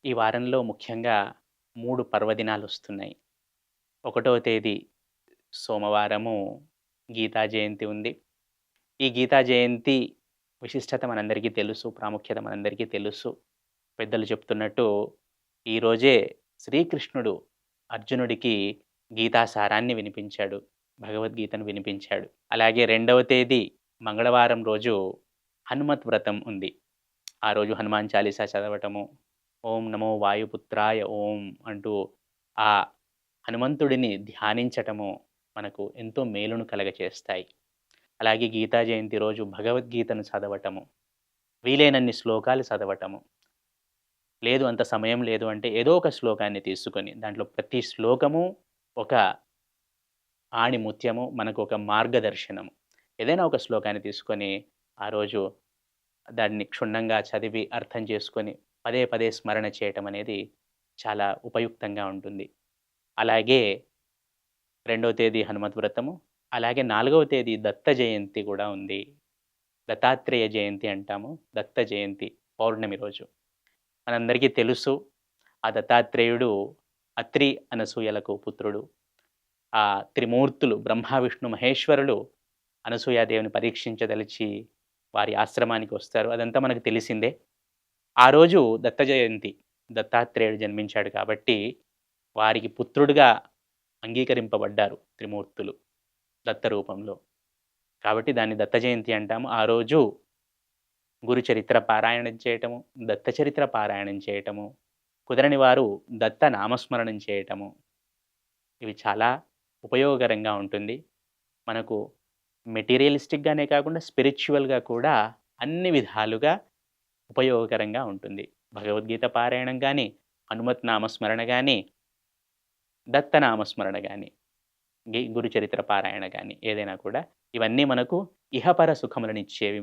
ఈ వారంలో ముఖ్యంగా 3 పర్వదినాలొస్తున్నాయి. ఒకటవ తేదీ సోమవారము గీతా జయంతి ఉంది. ఈ గీతా జయంతి విశిష్టత మనందరికీ తెలుసు. ప్రాముఖ్యత మనందరికీ తెలుసు. పెద్దలు చెప్తున్నట్టు ఈరోజే శ్రీకృష్ణుడు అర్జునుడికి గీతా సారాన్ని వినిపించాడు. భగవద్గీతను వినిపించాడు. అలాగే రెండవ తేదీ మంగళవారం రోజు హనుమత్ వ్రతం ఉంది. ఆ రోజు హనుమాన్ చాలీసా చదవటము, ఓం నమో వాయుపుత్రాయ ఓం అంటూ ఆ హనుమంతుడిని ధ్యానించటము మనకు ఎంతో మేలును కలగచేస్తాయి. అలాగే గీతా జయంతి రోజు భగవద్గీతను చదవటము, వీలైనన్ని శ్లోకాలు చదవటము. లేదు అంత సమయం లేదు అంటే ఏదో ఒక శ్లోకాన్ని తీసుకొని దాంట్లో ప్రతి శ్లోకము ఒక ఆణిముత్యము, మనకు ఒక మార్గదర్శనము. ఏదైనా ఒక శ్లోకాన్ని తీసుకొని ఆ రోజు దాన్ని క్షుణ్ణంగా చదివి అర్థం చేసుకొని పదే పదే స్మరణ చేయటం అనేది చాలా ఉపయుక్తంగా ఉంటుంది. అలాగే రెండవ తేదీ హనుమత్ వ్రతము, అలాగే నాలుగవ తేదీ దత్త జయంతి గూడా ఉంది. దత్తాత్రేయ జయంతి అంటాము. దత్త జయంతి పౌర్ణమి రోజు. మనందరికీ తెలుసు ఆ దత్తాత్రేయుడు అత్రి, అనసూయలకు పుత్రుడు. ఆ త్రిమూర్తులు బ్రహ్మ, విష్ణు, మహేశ్వరులు అనసూయాదేవిని పరీక్షించదలిచి వారి ఆశ్రమానికి వస్తారు. అదంతా మనకు తెలిసిందే. ఆ రోజు దత్త జయంతి. దత్తాత్రేయుడు జన్మించాడు కాబట్టి వారికి పుత్రుడుగా అంగీకరింపబడ్డారు త్రిమూర్తులు దత్త రూపంలో. కాబట్టి దాన్ని దత్త జయంతి అంటాము. ఆ రోజు గురు చరిత్ర పారాయణం చేయటము, దత్త చరిత్ర పారాయణం చేయటము, కుదరని వారు దత్త నామస్మరణం చేయటము, ఇవి చాలా ఉపయోగకరంగా ఉంటుంది. మనకు మెటీరియలిస్టిక్‌గానే కాకుండా స్పిరిచ్యువల్‌గా కూడా అన్ని విధాలుగా ఉపయోగకరంగా ఉంటుంది. భగవద్గీత పారాయణం గాని, హనుమత్ నామస్మరణ గాని, దత్త నామస్మరణ గాని, గురు చరిత్ర పారాయణ గాని ఏదైనా కూడా ఇవన్నీ మనకు ఇహపర సుఖములనిచ్చేవి